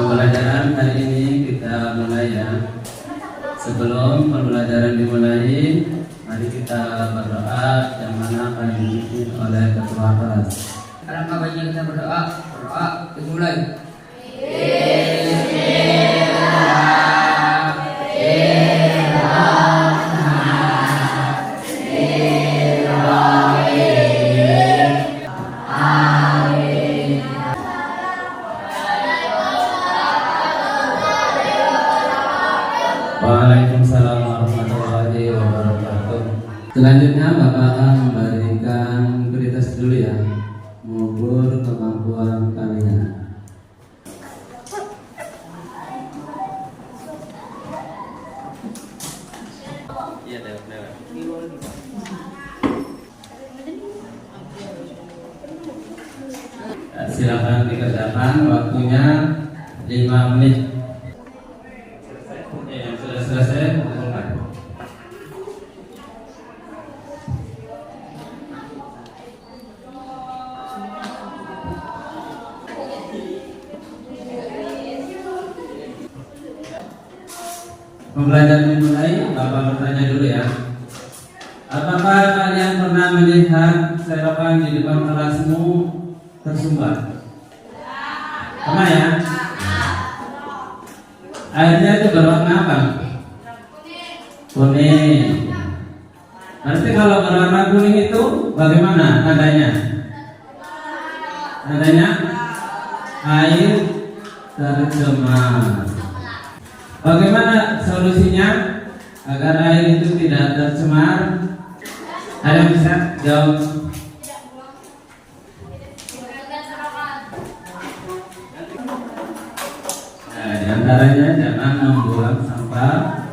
Pembelajaran hari ini kita mulai ya. Sebelum pembelajaran dimulai, mari kita berdoa yang mana akan dipimpin oleh ketua kelas. Alangkah baiknya kita berdoa dimulai. Waalaikumsalam warahmatullahi wabarakatuh. Selanjutnya Bapak akan memberikan berita dulu ya, mengukur kemampuan kalian. Silakan dikerjakan, waktunya 5 menit. Yang sudah selesai, kumpulkan. Pembelajaran dimulai, Bapak bertanya dulu ya. Apakah kalian pernah melihat selokan di depan kelasmu tersumbat? Pernah ya? Airnya itu berwarna apa? Kuning. Berarti kalau berwarna kuning itu bagaimana tandanya? Tandanya air tercemar. Bagaimana solusinya agar air itu tidak tercemar? Ada yang bisa jawab? Nah, diantaranya jangan membuang sampah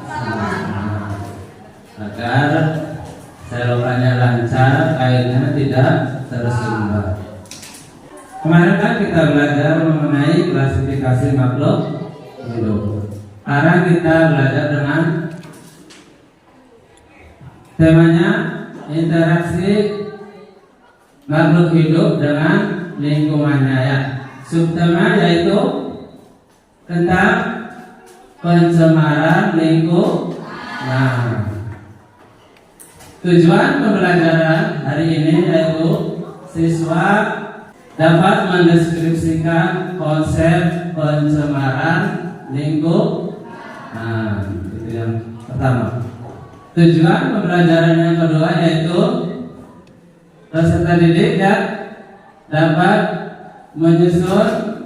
agar selokannya lancar, airnya tidak tersumbat. Kemarin kan kita belajar mengenai klasifikasi makhluk hidup. Sekarang kita belajar dengan temanya interaksi makhluk hidup dengan lingkungannya ya. Subtema yaitu tentang pencemaran lingkungan. Tujuan pembelajaran hari ini yaitu siswa dapat mendeskripsikan konsep pencemaran lingkungan. Itu yang pertama. Tujuan pembelajaran yang kedua yaitu peserta didik ya dapat menyusun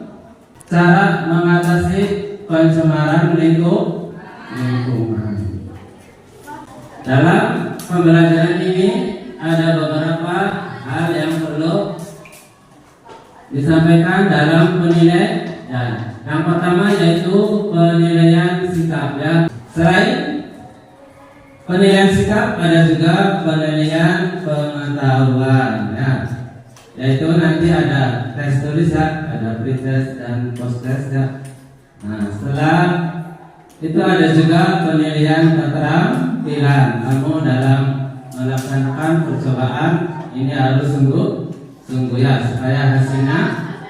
cara mengatasi pencemaran lingkungan. Dalam pembelajaran ini ada beberapa hal yang perlu disampaikan dalam penilaian. Yang pertama yaitu penilaian sikap ya. Selain penilaian sikap ada juga penilaian pengetahuan ya. Yaitu nanti ada tes tulis ya, ada pretest dan post-test ya. Nah, setelah itu ada juga penilaian keterampilan. Kamu dalam melaksanakan percobaan ini harus sungguh ya supaya hasilnya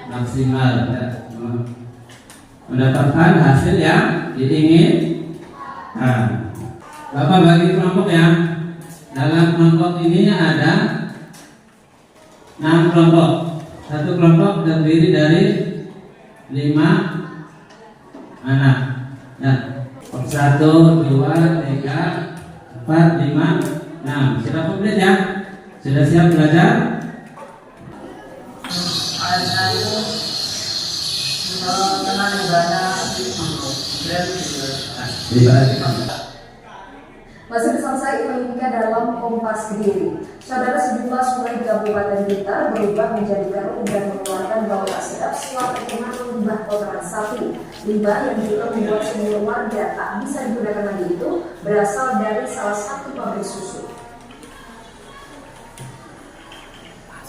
maksimal ya. Mendapatkan hasil yang diinginkan. Bapak bagi kelompok ya. Dalam kelompok ini ada 6 kelompok. Satu kelompok terdiri dari 5 anak. Ya. 1, 2, 3, 4, 5, 6. Sudah komplit ya? Sudah siap belajar? Masih selesai Imanika dalam Kompas Kediri. Saudara, sejumlah sungai di Kabupaten Blitar berubah menjadi keruh dan mengeluarkan bau tak sedap setelah terkena limbah kotoran sapi. Limbah yang juga membuat semua warga tak bisa digunakan lagi itu berasal dari salah satu pabrik susu.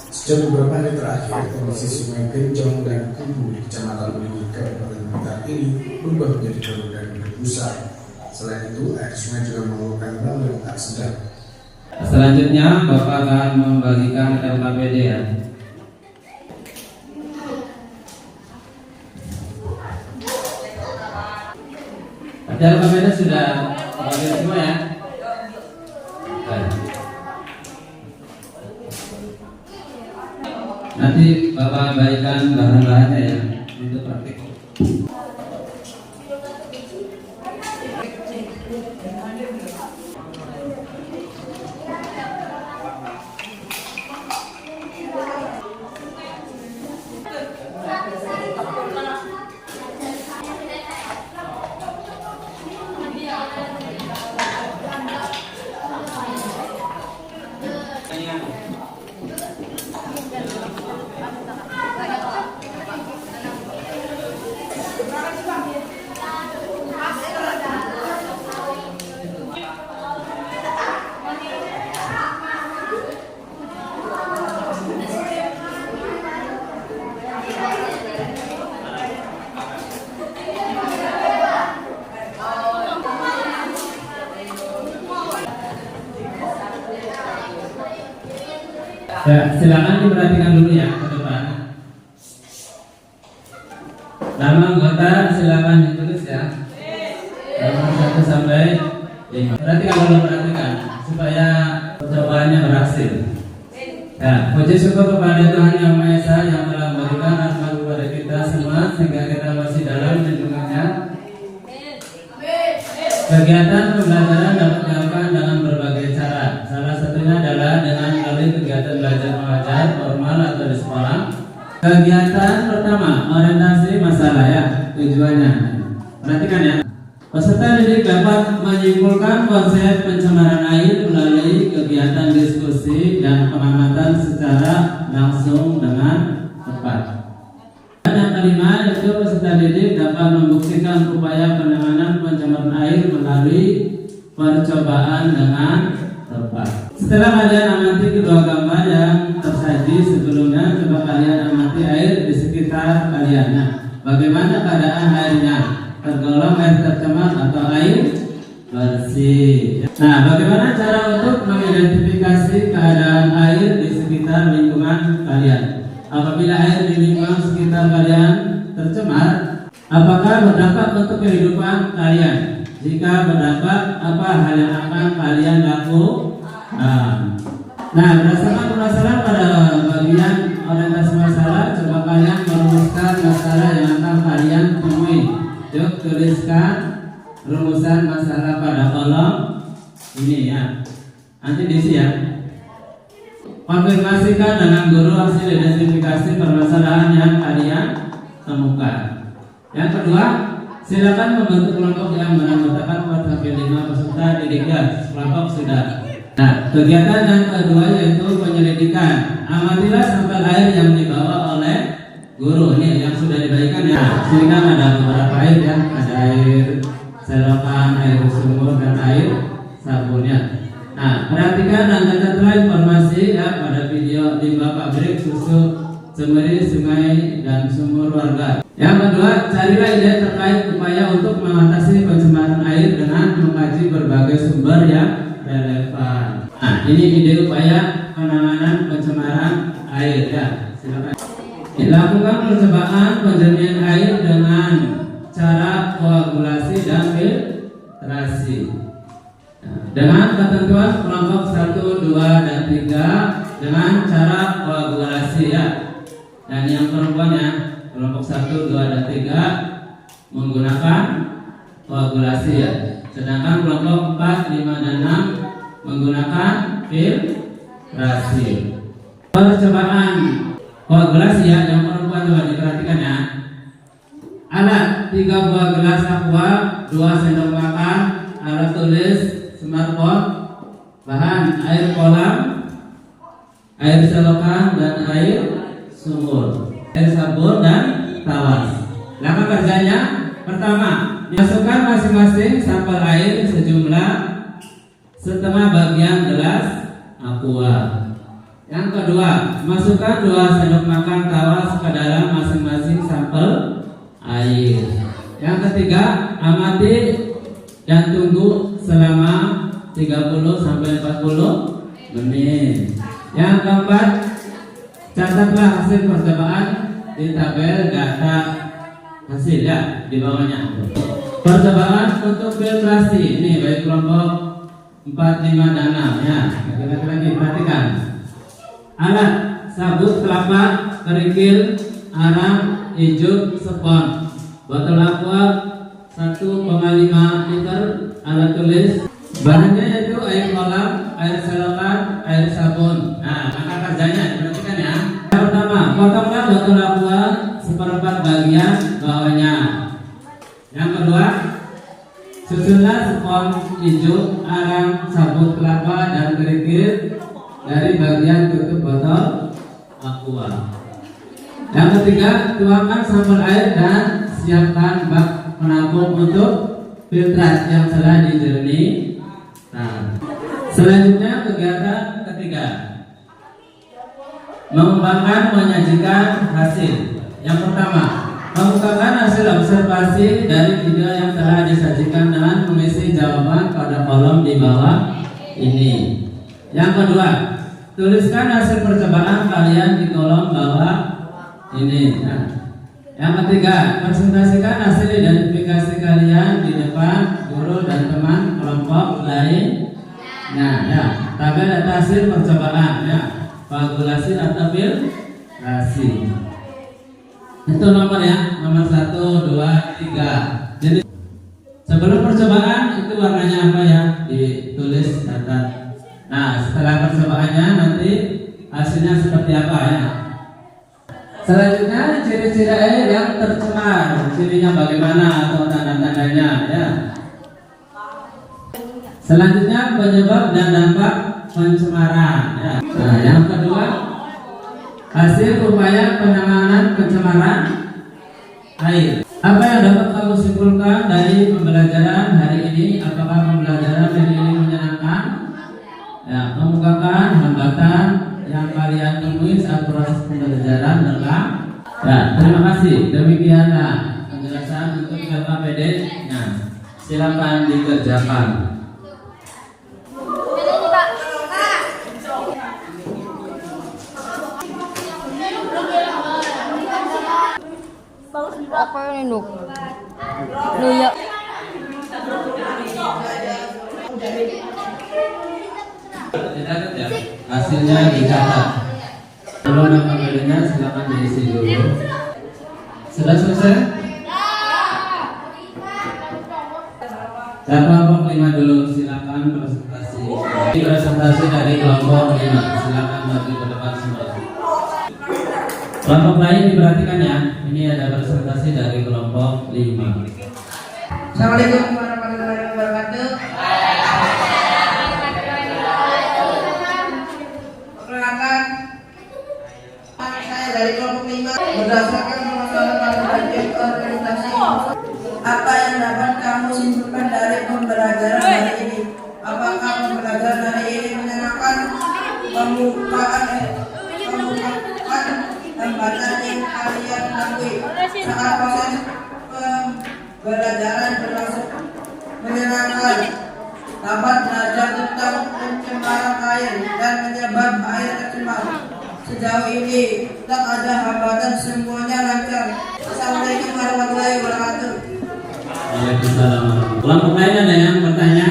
Sejak beberapa hari terakhir, kondisi Sungai Genjong dan Kubu di Kecamatan Ulingi, Kabupaten Blitar ini berubah menjadi keruh dan berbusa. Selain itu, air sungai juga mengeluarkan bau yang tak sedap. Selanjutnya, Bapak akan membagikan LKPD ya. Acara kamera sudah bagi semua ya. Nanti Bapak bagikan bahan-bahannya ya untuk praktik. Ya, silakan diperhatikan dulu ya ke depan. Nama anggota silakan ditulis ya. Nomor 1 sampai 5. Perhatikan supaya percobaannya berhasil. Ya, puji syukur kepada Tuhan Yang Maha Esa yang telah memberikan rahmat kepada kita semua sehingga kita masih dalam lindungannya. Kegiatan pembelajaran dapat dilakukan dengan berbagai cara. Salah satunya adalah dengan melalui kegiatan belajar mengajar formal atau di sekolah. Kegiatan pertama, orientasi masalah ya, tujuannya. Perhatikan ya. Peserta didik dapat menyimpulkan konsep pencemaran air melalui kegiatan diskusi dan pengamatan secara langsung dengan tepat. Yang kelima yaitu peserta didik dapat membuktikan upaya penanganan pencemaran air melalui percobaan dengan tepat. Setelah kalian amati kedua gambar yang tersaji sebelumnya, coba kalian amati air di sekitar kalian. Nah, bagaimana keadaan airnya? Tergolong air tercemar atau air bersih. Nah, bagaimana cara untuk mengidentifikasi keadaan air di sekitar lingkungan kalian? Apabila air di lingkungan sekitar kalian tercemar, apakah berdampak untuk kehidupan kalian? Jika berdampak, apa hal yang akan kalian lakukan? Nah, berdasarkan pemasaran pada bagian orientasi masalah, coba kalian merumuskan masalah yang akan kalian temui. Yuk, tuliskan rumusan masalah pada kolom ini ya. Nanti diisi ya. Konfirmasikan dengan guru hasil identifikasi permasalahan yang kalian temukan. Yang kedua, silakan membentuk kelompok yang beranggotakan 4-5 peserta didik ya. Kelompok sudah. Nah, kegiatan yang kedua yaitu penyelidikan. Amatilah sampel air yang dibawa oleh guru. Ini yang sudah dibagikan ya. Sini kan ada beberapa air ya. Ada air selokan, air sumur, dan air sabunnya. Nah, perhatikan dan catatlah informasi ya pada video limbah pabrik, susu, semeri, sungai, dan sumur warga. Yang kedua, carilah ide terkait upaya untuk mengatasi pencemaran air dengan mengkaji berbagai sumber yang relevan. Nah, ini ide upaya penanganan pencemaran air ya. Silakan. Dilakukan percobaan penjernihan air dengan cara koagulasi dan filtrasi. Dengan ketentuan kelompok 1, 2, dan 3 dengan cara koagulasi ya. Dan yang perempuan ya, kelompok 1, 2, dan 3 menggunakan koagulasi ya. Sedangkan kelompok 4, 5, dan 6 menggunakan filtrasi. Percobaan koagulasi ya, yang perempuan coba diperhatikan ya. Alat 3 buah gelas aqua, 2 sendok makan, alat tulis, smartphone, bahan air kolam, air selokan, dan air sumur, air sabun, dan tawas. Langkah kerjanya, pertama, masukkan masing-masing sampel air sejumlah setengah bagian gelas aqua. Yang kedua, masukkan 2 sendok makan tawas ke dalam masing-masing sampel air. Yang ketiga, amati dan tunggu selama 30-40 menit. Yang keempat, catatlah hasil percobaan di tabel data hasil ya di bawahnya. Percobaan untuk filtrasi ini baik kelompok 4, 5 dan 6 ya. Lagi perhatikan. Alat sabut kelapa, kerikil, arang, ijuk, spons. Botol aqua 1,5 liter, alat tulis. Bahannya yaitu air kolam, air selokan, air sabun. Nah, maka kerjanya perhatikan ya. Yang pertama, potonglah botol aqua seperempat bagian bawahnya. Yang kedua, susunlah spons ijuk, arang, sabut kelapa dan kerikil dari bagian tutup botol aqua. Yang ketiga, tuangkan sampel air dan siapkan bak penampung untuk filtrasi yang telah dijernih. Nah, selanjutnya kegiatan ketiga, mengembangkan menyajikan hasil. Yang pertama, mengungkapkan hasil observasi dari video yang telah disajikan dengan mengisi jawaban pada kolom di bawah ini. Yang kedua, tuliskan hasil percobaan kalian di kolom bawah ini. Nah, yang ketiga, presentasikan hasil identifikasi kalian di depan guru dan teman kelompok lain. Nah, ya, tabel data hasil percobaan ya, kalkulasi atau filtrasi. Itu nomor ya, nomor 1, 2, 3. Jadi sebelum percobaan itu warnanya apa ya, ditulis data. Nah, setelah percobaannya nanti hasilnya seperti apa ya. Selanjutnya ciri-ciri air yang tercemar, cirinya bagaimana atau tanda-tandanya ya. Selanjutnya penyebab dan dampak pencemaran ya. Nah, yang kedua, hasil upaya penanganan pencemaran air. Apa yang dapat kamu simpulkan dari pembelajaran hari ini? Apakah pembelajaran hari ini menyenangkan? Ya, kemukakan hambatan yang kalian temui saat proses pembelajaran lengkap. Ya, terima kasih. Demikianlah penjelasan untuk LKPD. Nah, silakan dikerjakan. Apa ini Nuk? Lu ya. Dicatat ya, hasilnya dicatat. Kalau nama bedanya silakan diisi dulu. Sudah selesai? Dan kelompok 5 dulu silakan presentasi. Ini presentasi dari kelompok 5. Silakan maju ke depan semua. Kelompok lain diperhatikan ya. Ini ada presentasi dari kelompok 5. Assalamualaikum warahmatullahi wabarakatuh. Perkenalkan, saya dari kelompok 5. Berdasarkan permasalahan bagian organisasi, apa yang dapat kamu simpulkan dari pembelajaran hari ini? Apakah pembelajaran hari ini menyenangkan? Pembukaan hambatan yang kalian lalui saat proses pembelajaran berlangsung menyenangkan. Dapat belajar tentang pencemaran air dan penyebab air tercemar. Sejauh ini tak ada hambatan, semuanya lancar. Assalamualaikum warahmatullahi wabarakatuh. Waalaikumsalam. Kelompok lain ada yang bertanya?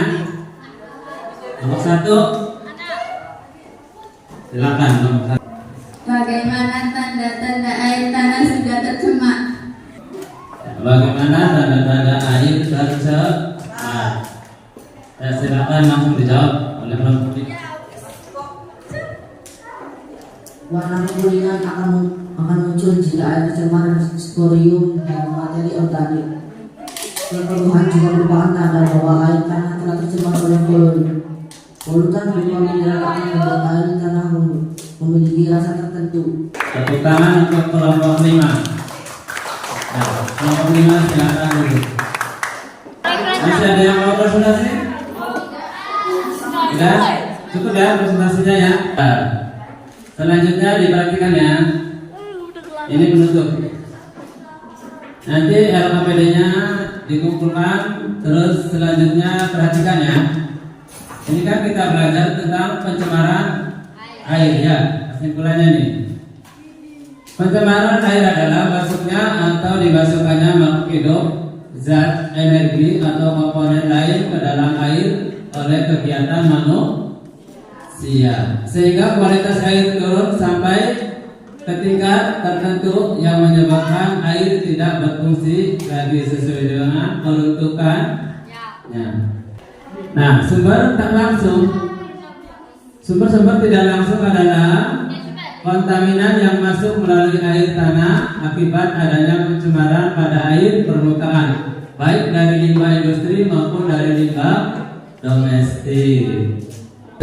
Nomor 1. Silakan nomor 1. Bagaimana tanda-tanda air tanah sudah tercemar? Bagaimana tanda-tanda air tercemar? Ya, silakan langsung dijawab oleh kelompok 5. Warna kekuningan akan muncul jika air tercemar sporium dan materi organik. Kekeruhan juga merupakan tanda bahwa air tanah telah tercemar oleh polutan berupa mineral akan membuat air tanah memiliki rasa tertentu. Tepuk tangan untuk kelompok 5. Ya, kelompok 5 silakan dulu. Masih ada yang mau presentasi? Tidak? Cukup ya presentasinya ya. Selanjutnya diperhatikan ya. Ini penutup. Nanti LKPD-nya dikumpulkan. Terus selanjutnya perhatikan ya. Ini kan kita belajar tentang pencemaran air ya. Kesimpulannya nih. Pencemaran air adalah masuknya atau dimasukkannya makhluk hidup zat, energi atau komponen lain ke dalam air oleh kegiatan manusia, sehingga kualitas air turun sampai ke tingkat tertentu yang menyebabkan air tidak berfungsi lagi sesuai dengan peruntukannya. Nah, sumber tidak langsung adalah kontaminan yang masuk melalui air tanah akibat adanya pencemaran pada air permukaan, baik dari limbah industri maupun dari limbah domestik.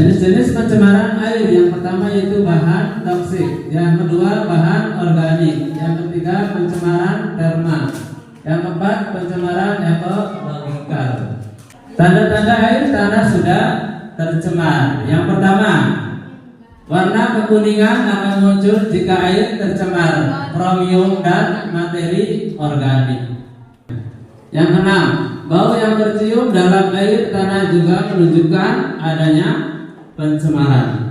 Jenis-jenis pencemaran air, yang pertama yaitu bahan toksik, yang kedua bahan organik, yang ketiga pencemaran termal, yang keempat pencemaran ekologikal. Tanda-tanda air tanah sudah tercemar. Yang pertama, warna kekuningan akan muncul jika air tercemar kromium dan materi organik. Yang keenam, bau yang tercium dalam air tanah juga menunjukkan adanya pencemaran.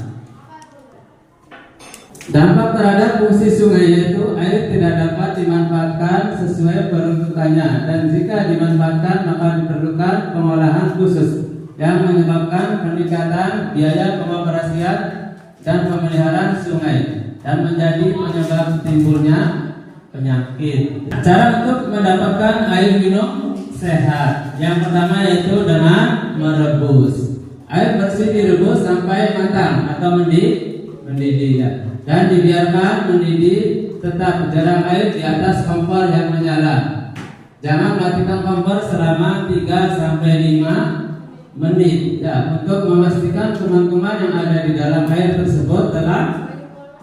Dampak terhadap fungsi sungai yaitu air tidak dapat dimanfaatkan sesuai peruntukannya, dan jika dimanfaatkan maka diperlukan pengolahan khusus yang menyebabkan peningkatan biaya pengoperasian dan pemeliharaan sungai dan menjadi penyebab timbulnya penyakit. Cara untuk mendapatkan air minum sehat, yang pertama yaitu dengan merebus. Air bersih direbus sampai matang atau mendidih dan dibiarkan mendidih, tetap jarak air di atas kompor yang menyala. Jangan matikan kompor selama 3-5 menit ya, untuk memastikan kuman-kuman yang ada di dalam air tersebut telah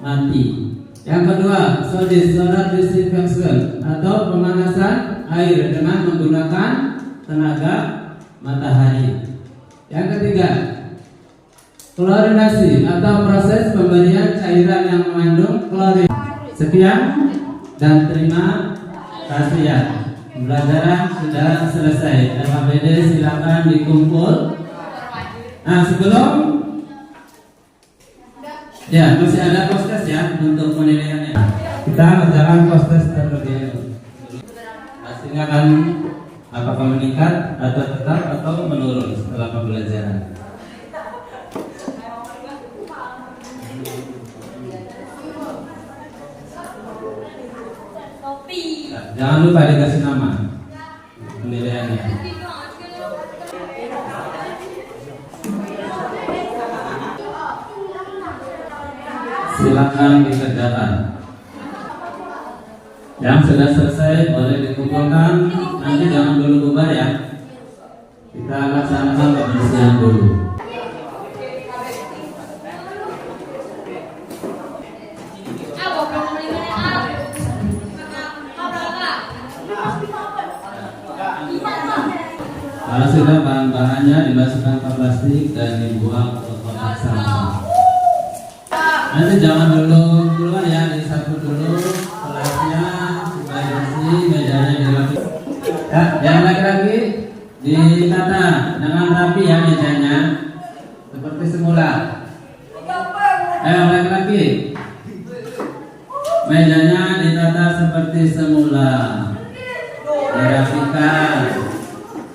mati. Yang kedua, solar disinfection atau pemanasan air dengan menggunakan tenaga matahari. Yang ketiga, klorinasi atau proses pemberian cairan yang mengandung klorin. Sekian dan terima kasih ya. Pembelajaran sudah selesai. LKPD silakan dikumpul. Nah, sebelum ya masih ada post-test ya untuk penilaiannya. Kita kerjakan post-test terlebih dahulu. Pastikan apakah meningkat atau tetap atau menurun setelah pembelajaran. Jangan lupa dikasih nama penilaiannya. Silakan dikerjakan. Yang sudah selesai boleh dikumpulkan. Nanti jangan dulu bubar ya. Kita laksanakan pembersihan dulu. Kalau sudah bahan-bahannya dimasukkan ke plastik dan dibuang ke kotak sampah. Nanti jangan dulu keluar ya, disapu dulu kelasnya supaya bersih, mejanya dirapi. Ya, yang laki-laki ditata dengan rapi ya mejanya, seperti semula. Yang laki-laki mejanya ditata seperti semula, dirapikan.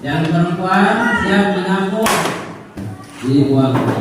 Yang perempuan siap menyapu, dibuang.